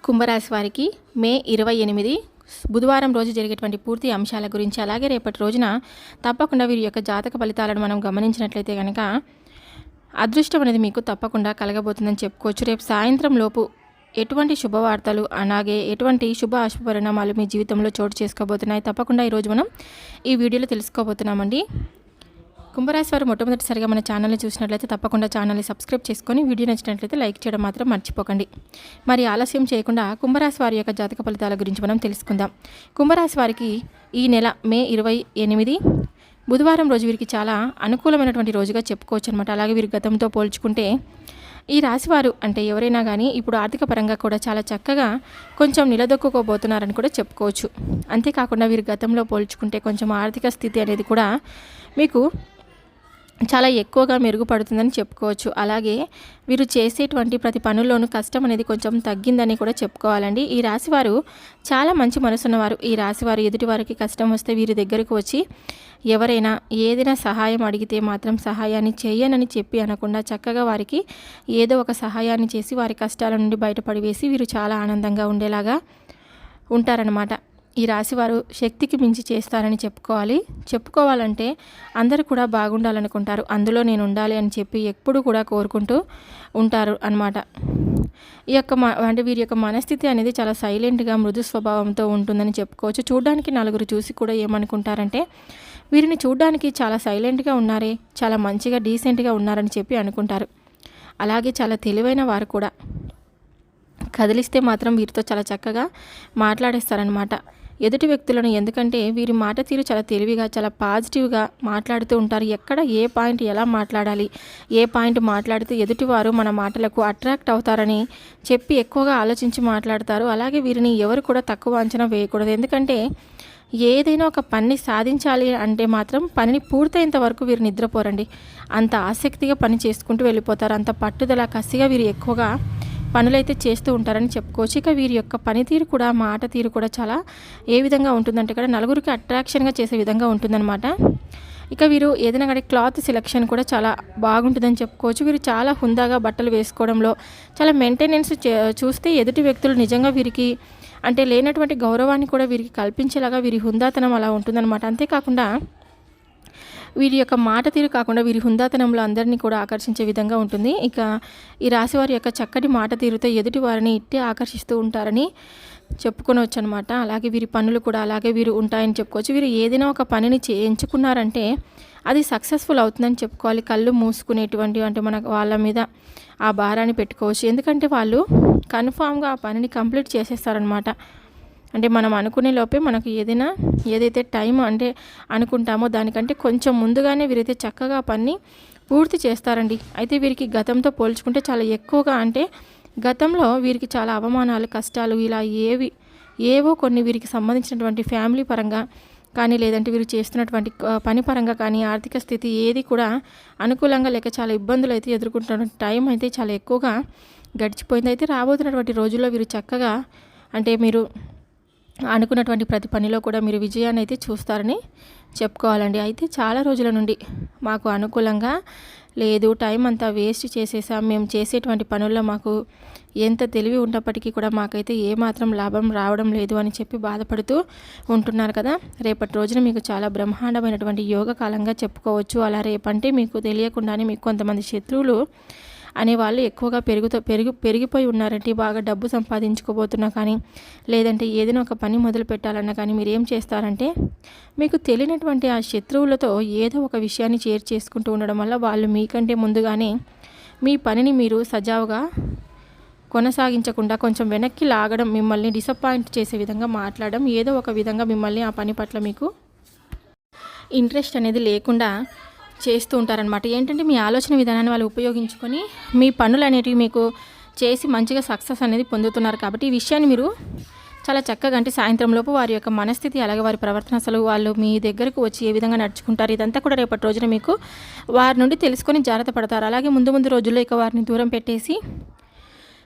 కుంభరాశి వారికి మే 28 బుధవారం రోజు జరిగేటువంటి పూర్తి అంశాల గురించి, అలాగే రేపటి రోజున తప్పకుండా వీరి యొక్క జాతక ఫలితాలను మనం గమనించినట్లయితే కనుక అదృష్టం అనేది మీకు తప్పకుండా కలగబోతుందని చెప్పుకోవచ్చు. రేపు సాయంత్రం లోపు ఎటువంటి శుభవార్తలు అలాగే ఎటువంటి శుభ అశుభ పరిణామాలు మీ జీవితంలో చోటు చేసుకోబోతున్నాయి తప్పకుండా ఈరోజు మనం ఈ వీడియోలో తెలుసుకోబోతున్నామండి. కుంభరాశి వారు మొట్టమొదటిసారిగా మన ఛానల్ని చూసినట్లయితే తప్పకుండా ఛానల్ని సబ్స్క్రైబ్ చేసుకొని వీడియో నచ్చినట్లయితే లైక్ చేయడం మాత్రం మర్చిపోకండి. మరి ఆలస్యం చేయకుండా కుంభరాశి వారి యొక్క జాతక ఫలితాల గురించి మనం తెలుసుకుందాం. కుంభరాశి వారికి ఈ నెల మే 28 బుధవారం రోజు వీరికి చాలా అనుకూలమైనటువంటి రోజుగా చెప్పుకోవచ్చు అనమాట. అలాగే వీరి గతంతో పోల్చుకుంటే ఈ రాశివారు అంటే ఎవరైనా కానీ ఇప్పుడు ఆర్థిక పరంగా కూడా చాలా చక్కగా కొంచెం నిలదొక్కుకోబోతున్నారని కూడా చెప్పుకోవచ్చు. అంతేకాకుండా వీరి గతంలో పోల్చుకుంటే కొంచెం ఆర్థిక స్థితి అనేది కూడా మీకు చాలా ఎక్కువగా మెరుగుపడుతుందని చెప్పుకోవచ్చు. అలాగే వీరు చేసేటువంటి ప్రతి పనుల్లోనూ కష్టం అనేది కొంచెం తగ్గిందని కూడా చెప్పుకోవాలండి. ఈ రాశివారు చాలా మంచి మనసున్నవారు. ఈ రాశివారు ఎదుటి వారికి కష్టం వస్తే వీరి దగ్గరకు వచ్చి ఎవరైనా ఏదైనా సహాయం అడిగితే మాత్రం సహాయాన్ని చేయనని చెప్పి అనకుండా చక్కగా వారికి ఏదో ఒక సహాయాన్ని చేసి వారి కష్టాల నుండి బయటపడి వేసి వీరు చాలా ఆనందంగా ఉండేలాగా ఉంటారనమాట. ఈ రాశివారు శక్తికి మించి చేస్తారని చెప్పుకోవాలంటే అందరూ కూడా బాగుండాలనుకుంటారు. అందులో నేను ఉండాలి అని చెప్పి ఎప్పుడు కూడా కోరుకుంటూ ఉంటారు అన్నమాట. అంటే వీరి యొక్క మనస్థితి అనేది చాలా సైలెంట్గా మృదు స్వభావంతో ఉంటుందని చెప్పుకోవచ్చు. చూడడానికి నలుగురు చూసి కూడా ఏమనుకుంటారంటే వీరిని చూడడానికి చాలా సైలెంట్గా ఉన్నారే, చాలా మంచిగా డీసెంట్గా ఉన్నారని చెప్పి అనుకుంటారు. అలాగే చాలా తెలివైన వారు కూడా. కదిలిస్తే మాత్రం వీరితో చాలా చక్కగా మాట్లాడేస్తారనమాట ఎదుటి వ్యక్తులను. ఎందుకంటే వీరి మాట తీరు చాలా తెలివిగా చాలా పాజిటివ్గా మాట్లాడుతూ ఉంటారు. ఎక్కడ ఏ పాయింట్ ఎలా మాట్లాడాలి, ఏ పాయింట్ మాట్లాడితే ఎదుటివారు మన మాటలకు అట్రాక్ట్ అవుతారని చెప్పి ఎక్కువగా ఆలోచించి మాట్లాడతారు. అలాగే వీరిని ఎవరు కూడా తక్కువ అంచనా వేయకూడదు. ఎందుకంటే ఏదైనా ఒక పని సాధించాలి అంటే మాత్రం పనిని పూర్తయ్యేంత వరకు వీరు నిద్రపోరండి. అంత ఆసక్తిగా పని చేసుకుంటూ వెళ్ళిపోతారు. అంత పట్టుదల కసిగా వీరు ఎక్కువగా పనులైతే చేస్తూ ఉంటారని చెప్పుకోవచ్చు. ఇక వీరి యొక్క పనితీరు కూడా మాట తీరు కూడా చాలా ఏ విధంగా ఉంటుందంటే కూడా నలుగురికి అట్రాక్షన్గా చేసే విధంగా ఉంటుందన్నమాట. ఇక వీరు ఏదైనా కానీ క్లాత్ సెలెక్షన్ కూడా చాలా బాగుంటుందని చెప్పుకోవచ్చు. వీరు చాలా హుందాగా బట్టలు వేసుకోవడంలో చాలా మెయింటెనెన్స్ చూస్తే ఎదుటి వ్యక్తులు నిజంగా వీరికి అంటే లేనటువంటి గౌరవాన్ని కూడా వీరికి కల్పించేలాగా వీరి హుందాతనం అలా ఉంటుందన్నమాట. అంతేకాకుండా వీరి యొక్క మాట తీరు కాకుండా వీరి హుందాతనంలో అందరినీ కూడా ఆకర్షించే విధంగా ఉంటుంది. ఇక ఈ రాశివారి యొక్క చక్కటి మాట తీరుతో ఎదుటి వారిని ఇట్టే ఆకర్షిస్తూ ఉంటారని చెప్పుకోవచ్చు అనమాట. అలాగే వీరి పనులు కూడా అలాగే వీరు ఉంటాయని చెప్పుకోవచ్చు. వీరు ఏదైనా ఒక పనిని ఎంచుకున్నారంటే అది సక్సెస్ఫుల్ అవుతుందని చెప్పుకోవాలి. కళ్ళు మూసుకునేటువంటి అంటే మన వాళ్ళ మీద ఆ భారాన్ని పెట్టుకోవచ్చు. ఎందుకంటే వాళ్ళు కన్ఫామ్గా ఆ పనిని కంప్లీట్ చేసేస్తారనమాట. అంటే మనం అనుకునే లోపే మనకు ఏదైతే టైం అంటే అనుకుంటామో దానికంటే కొంచెం ముందుగానే వీరైతే చక్కగా పని పూర్తి చేస్తారండి. అయితే వీరికి గతంతో పోల్చుకుంటే చాలా ఎక్కువగా అంటే గతంలో వీరికి చాలా అవమానాలు కష్టాలు ఇలా ఏవో కొన్ని వీరికి సంబంధించినటువంటి ఫ్యామిలీ పరంగా కానీ లేదంటే వీరు చేస్తున్నటువంటి పని పరంగా కానీ ఆర్థిక స్థితి ఏది కూడా అనుకూలంగా లేక చాలా ఇబ్బందులు అయితే ఎదుర్కొంటున్న టైం అయితే చాలా ఎక్కువగా గడిచిపోయింది. అయితే రాబోతున్నటువంటి రోజుల్లో వీరు చక్కగా అంటే మీరు అనుకున్నటువంటి ప్రతి పనిలో కూడా మీరు విజయాన్ని అయితే చూస్తారని చెప్పుకోవాలండి. అయితే చాలా రోజుల నుండి మాకు అనుకూలంగా లేదు, టైం అంతా వేస్ట్ చేసేసాం, మేము చేసేటువంటి పనుల్లో మాకు ఎంత తెలివి ఉన్నప్పటికీ కూడా మాకైతే ఏమాత్రం లాభం రావడం లేదు అని చెప్పి బాధపడుతూ ఉంటున్నారు కదా. రేపటి రోజున మీకు చాలా బ్రహ్మాండమైనటువంటి యోగ కాలంగా చెప్పుకోవచ్చు. అలా రేపంటే మీకు తెలియకుండానే మీకు కొంతమంది శత్రువులు అనేవాళ్ళు ఎక్కువగా పెరిగిపోయి ఉన్నారంటే బాగా డబ్బు సంపాదించుకోబోతున్నా కానీ లేదంటే ఏదైనా ఒక పని మొదలు పెట్టాలన్నా కానీ మీరు ఏం చేస్తారంటే మీకు తెలియనటువంటి ఆ శత్రువులతో ఏదో ఒక విషయాన్ని షేర్ చేసుకుంటూ ఉండడం వల్ల వాళ్ళు మీకంటే ముందుగానే మీ పనిని మీరు సజావుగా కొనసాగించకుండా కొంచెం వెనక్కి లాగడం, మిమ్మల్ని డిసప్పాయింట్ చేసే విధంగా మాట్లాడడం, ఏదో ఒక విధంగా మిమ్మల్ని ఆ పని పట్ల మీకు ఇంట్రెస్ట్ అనేది లేకుండా చేస్తూ ఉంటారనమాట. ఏంటంటే మీ ఆలోచన విధానాన్ని వాళ్ళు ఉపయోగించుకొని మీ పనులు అనేటివి మీకు చేసి మంచిగా సక్సెస్ అనేది పొందుతున్నారు. కాబట్టి ఈ విషయాన్ని మీరు చాలా చక్కగా అంటే సాయంత్రం లోపు వారి యొక్క మనస్థితి అలాగే వారి ప్రవర్తన అసలు వాళ్ళు మీ దగ్గరకు వచ్చి ఏ విధంగా నడుచుకుంటారు ఇదంతా కూడా రేపటి రోజున మీకు వారి నుండి తెలుసుకొని జాగ్రత్త పడతారు. అలాగే ముందు రోజుల్లో ఇక వారిని దూరం పెట్టేసి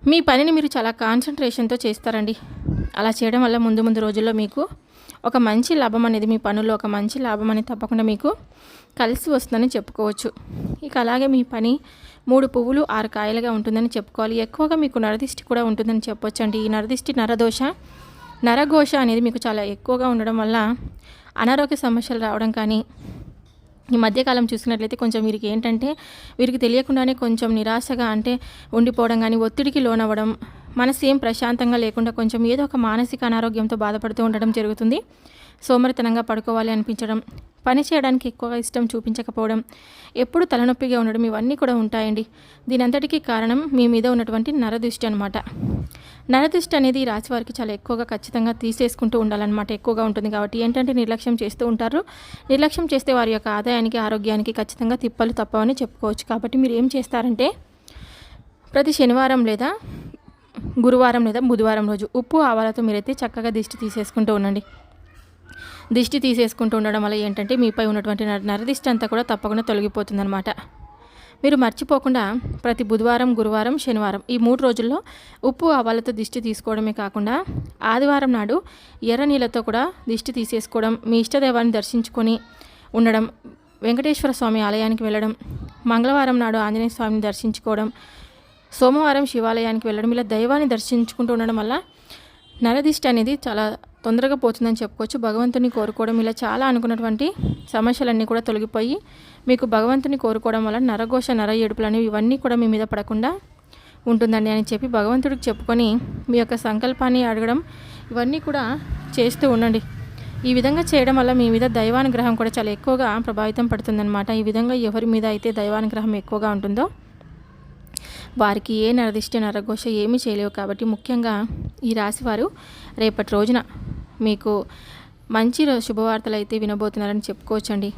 మీ పనిని మీరు చాలా కాన్సన్ట్రేషన్తో చేస్తారండి. అలా చేయడం వల్ల ముందు రోజుల్లో మీకు ఒక మంచి లాభం అనేది మీ పనుల్లో ఒక మంచి లాభం అనేది తప్పకుండా మీకు కలిసి వస్తుందని చెప్పుకోవచ్చు. ఇక అలాగే మీ పని 3 పువ్వులు 6 కాయలుగా ఉంటుందని చెప్పుకోవాలి. ఎక్కువగా మీకు నరదిష్టి కూడా ఉంటుందని చెప్పొచ్చండి. ఈ నరదిష్టి, నరదోష, నరఘోష అనేది మీకు చాలా ఎక్కువగా ఉండడం వల్ల అనారోగ్య సమస్యలు రావడం కానీ, ఈ మధ్యకాలం చూసినట్లయితే కొంచెం వీరికి తెలియకుండానే కొంచెం నిరాశగా ఉండిపోవడం కానీ, ఒత్తిడికి లోనవ్వడం, మనసు ఏం ప్రశాంతంగా లేకుండా కొంచెం ఏదో ఒక మానసిక అనారోగ్యంతో బాధపడుతూ ఉండడం జరుగుతుంది. సోమరితనంగా పడుకోవాలి అనిపించడం, పని చేయడానికి ఎక్కువగా ఇష్టం చూపించకపోవడం, ఎప్పుడు తలనొప్పిగా ఉండడం, ఇవన్నీ కూడా ఉంటాయండి. దీనంతటికీ కారణం మీ మీద ఉన్నటువంటి నరదృష్టి అనమాట. నరదృష్టి అనేది ఈ రాశి వారికి చాలా ఎక్కువగా ఖచ్చితంగా తీసేసుకుంటూ ఉండాలన్నమాట. ఎక్కువగా ఉంటుంది కాబట్టి నిర్లక్ష్యం చేస్తూ ఉంటారు. నిర్లక్ష్యం చేస్తే వారి యొక్క ఆదాయానికి, ఆరోగ్యానికి ఖచ్చితంగా తిప్పలు తప్పవని చెప్పుకోవచ్చు. కాబట్టి మీరు ఏం చేస్తారంటే, ప్రతి శనివారం లేదా గురువారం లేదా బుధవారం రోజు ఉప్పు ఆవాలతో మీరైతే చక్కగా దిష్టి తీసేసుకుంటూ ఉండండి. దిష్టి తీసేసుకుంటూ ఉండడం వల్ల మీపై ఉన్నటువంటి నరదిష్టి అంతా కూడా తప్పకుండా తొలగిపోతుందన్నమాట. మీరు మర్చిపోకుండా ప్రతి బుధవారం, గురువారం, శనివారం ఈ 3 రోజుల్లో ఉప్పు ఆవాలతో దిష్టి తీసుకోవడమే కాకుండా ఆదివారం నాడు ఎర్ర నీళ్ళతో కూడా దిష్టి తీసేసుకోవడం, మీ ఇష్టదైవాన్ని దర్శించుకొని ఉండడం, వెంకటేశ్వర స్వామి ఆలయానికి వెళ్ళడం, మంగళవారం నాడు ఆంజనేయ స్వామిని దర్శించుకోవడం, సోమవారం శివాలయానికి వెళ్ళడం, ఇలా దైవాన్ని దర్శించుకుంటూ ఉండడం వల్ల నరదిష్టి అనేది చాలా తొందరగా పోతుందని చెప్పుకోవచ్చు. భగవంతుని కోరుకోవడం, ఇలా చాలా అనుకున్నటువంటి సమస్యలన్నీ కూడా తొలగిపోయి మీకు భగవంతుని కోరుకోవడం వల్ల నరఘోష, నర ఏడుపులు అనేవి ఇవన్నీ కూడా మీ మీద పడకుండా ఉంటుందండి అని చెప్పి భగవంతుడికి చెప్పుకొని మీ యొక్క సంకల్పాన్ని అడగడం, ఇవన్నీ కూడా చేస్తూ ఉండండి. ఈ విధంగా చేయడం వల్ల మీ మీద దైవానుగ్రహం కూడా చాలా ఎక్కువగా ప్రభావితం పడుతుందన్నమాట. ఈ విధంగా ఎవరి మీద అయితే దైవానుగ్రహం ఎక్కువగా ఉంటుందో వారికి ఏ నరదిష్టి, నరఘోష ఏమీ చేయలేవు. కాబట్టి ముఖ్యంగా ఈ రాశివారు రేపటి రోజున మీకు మంచి శుభవార్తలు అయితే వినబోతున్నారని చెప్పుకోవచ్చండి.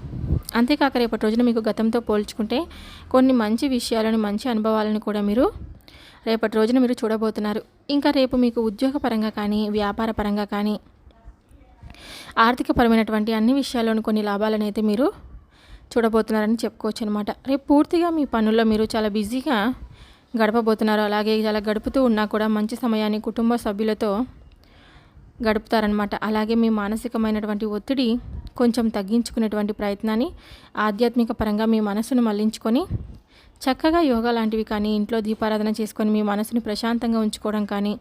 అంతేకాక రేపటి రోజున మీకు గతంతో పోల్చుకుంటే కొన్ని మంచి విషయాలను, మంచి అనుభవాలను కూడా మీరు రేపటి రోజున మీరు చూడబోతున్నారు. ఇంకా రేపు మీకు ఉద్యోగపరంగా కానీ, వ్యాపార పరంగా కానీ, ఆర్థికపరమైనటువంటి అన్ని విషయాల్లోనూ కొన్ని లాభాలను అయితే మీరు చూడబోతున్నారని చెప్పుకోవచ్చు అనమాట. రేపు పూర్తిగా మీ పనుల్లో మీరు చాలా బిజీగా గడపబోతున్నారు. అలాగే ఇలా గడుపుతూ ఉన్నా కూడా మంచి సమయాన్ని కుటుంబ సభ్యులతో గడుపుతారనమాట. అలాగే మీ మానసికమైనటువంటి ఒత్తిడి కొంచెం తగ్గించుకునేటువంటి ప్రయత్నాన్ని ఆధ్యాత్మిక పరంగా మీ మనసును మళ్లించుకొని చక్కగా యోగా లాంటివి కానీ, ఇంట్లో దీపారాధన చేసుకొని మీ మనసుని ప్రశాంతంగా ఉంచుకోవడం కానీ,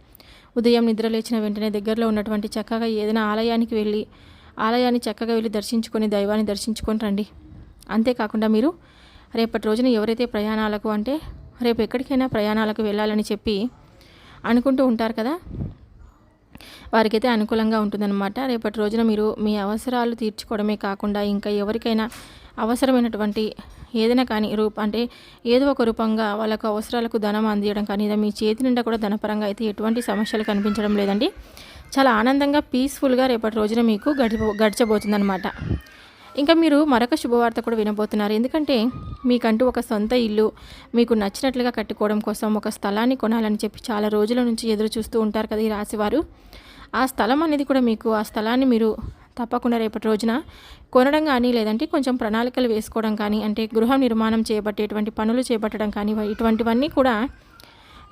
ఉదయం నిద్ర లేచిన వెంటనే దగ్గరలో ఉన్నటువంటి చక్కగా ఏదైనా ఆలయాన్ని చక్కగా వెళ్ళి దర్శించుకొని దైవాన్ని దర్శించుకొని రండి. అంతేకాకుండా మీరు రేపటి రోజున ఎవరైతే రేపు ఎక్కడికైనా ప్రయాణాలకు వెళ్ళాలని చెప్పి అనుకుంటూ ఉంటారు కదా, వారికైతే అనుకూలంగా ఉంటుందన్నమాట. రేపటి రోజున మీరు మీ అవసరాలు తీర్చుకోవడమే కాకుండా ఇంకా ఎవరికైనా అవసరమైనటువంటి ఏదైనా కానీ ఏదో ఒక రూపంగా వాళ్ళకు అవసరాలకు ధనం అందించడం కానీ, మీ చేతి నిండా కూడా ధనపరంగా అయితే ఎటువంటి సమస్యలు కనిపించడం లేదండి. చాలా ఆనందంగా, పీస్ఫుల్గా రేపటి రోజున మీకు గడిచబోతుందన్నమాట. ఇంకా మీరు మరొక శుభవార్త కూడా వినబోతున్నారు. ఎందుకంటే మీకంటూ ఒక సొంత ఇల్లు మీకు నచ్చినట్లుగా కట్టుకోవడం కోసం ఒక స్థలాన్ని కొనాలని చెప్పి చాలా రోజుల నుంచి ఎదురు చూస్తూ ఉంటారు కదా ఈ రాశివారు. ఆ స్థలం అనేది కూడా ఆ స్థలాన్ని మీరు తప్పకుండా రేపటి రోజున కొనడం కానీ, లేదంటే కొంచెం ప్రణాళికలు వేసుకోవడం కానీ, గృహ నిర్మాణం చేపట్టేటువంటి పనులు చేపట్టడం కానీ, ఇటువంటివన్నీ కూడా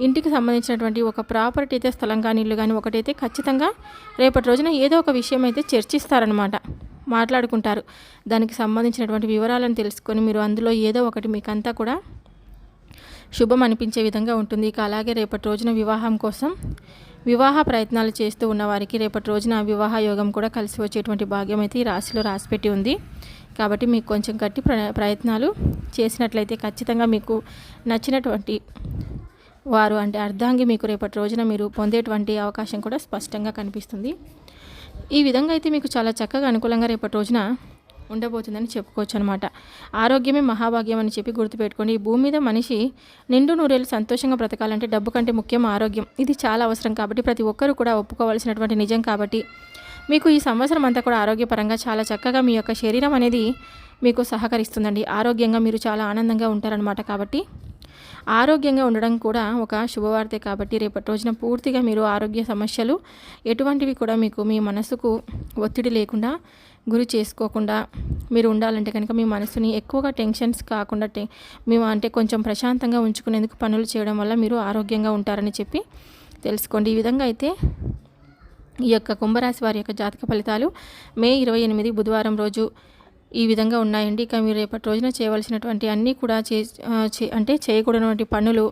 ఇంటికి సంబంధించినటువంటి ఒక ప్రాపర్టీ అయితే, స్థలం కానీ, ఇల్లు కానీ ఒకటైతే ఖచ్చితంగా రేపటి రోజున ఏదో ఒక విషయం అయితే చర్చిస్తారనమాట, మాట్లాడుకుంటారు. దానికి సంబంధించినటువంటి వివరాలను తెలుసుకొని మీరు అందులో ఏదో ఒకటి మీకంతా కూడా శుభం అనిపించే విధంగా ఉంటుంది. ఇక అలాగే రేపటి రోజున వివాహం కోసం వివాహ ప్రయత్నాలు చేస్తూ ఉన్నవారికి రేపటి రోజున వివాహ యోగం కూడా కలిసి వచ్చేటువంటి భాగ్యం అయితే ఈ రాశిలో రాసిపెట్టి ఉంది. కాబట్టి మీకు కొంచెం గట్టి ప్రయత్నాలు చేసినట్లయితే ఖచ్చితంగా మీకు నచ్చినటువంటి వారు అర్ధాంగి మీకు రేపటి రోజున మీరు పొందేటువంటి అవకాశం కూడా స్పష్టంగా కనిపిస్తుంది. ఈ విధంగా అయితే మీకు చాలా చక్కగా అనుకూలంగా రేపటి రోజున ఉండబోతుందని చెప్పుకోవచ్చు అనమాట. ఆరోగ్యమే మహాభాగ్యం అని చెప్పి గుర్తుపెట్టుకోండి. ఈ భూమి మీద మనిషి నిండు నూరేళ్ళు సంతోషంగా బ్రతకాలంటే డబ్బు కంటే ముఖ్యం ఆరోగ్యం. ఇది చాలా అవసరం కాబట్టి ప్రతి ఒక్కరూ కూడా ఒప్పుకోవాల్సినటువంటి నిజం. కాబట్టి మీకు ఈ సంవత్సరం అంతా కూడా ఆరోగ్యపరంగా చాలా చక్కగా మీ యొక్క శరీరం అనేది మీకు సహకరిస్తుందండి. ఆరోగ్యంగా మీరు చాలా ఆనందంగా ఉంటారనమాట. కాబట్టి ఆరోగ్యంగా ఉండడం కూడా ఒక శుభవార్తే. కాబట్టి రేపటి రోజున పూర్తిగా మీరు ఆరోగ్య సమస్యలు ఎటువంటివి కూడా మీకు మీ మనసుకు ఒత్తిడి లేకుండా గురి చేసుకోకుండా మీరు ఉండాలంటే కనుక మీ మనసుని ఎక్కువగా టెన్షన్స్ కాకుండా మేము కొంచెం ప్రశాంతంగా ఉంచుకునేందుకు పనులు చేయడం వల్ల మీరు ఆరోగ్యంగా ఉంటారని చెప్పి తెలుసుకోండి. ఈ విధంగా అయితే ఈ యొక్క కుంభరాశి వారి యొక్క జాతక ఫలితాలు మే 28 బుధవారం రోజు ఈ విధంగా ఉన్నాయండి. ఇక మీరు రేపటి రోజున చేయవలసినటువంటి అన్నీ కూడా అంటే చేయకూడనటువంటి పనులు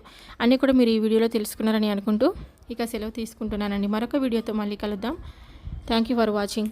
అన్నీ కూడా మీరు ఈ వీడియోలో తెలుసుకున్నారని అనుకుంటూ ఇక సెలవు తీసుకుంటున్నానండి. మరొక వీడియోతో మళ్ళీ కలుద్దాం. Thank you for watching.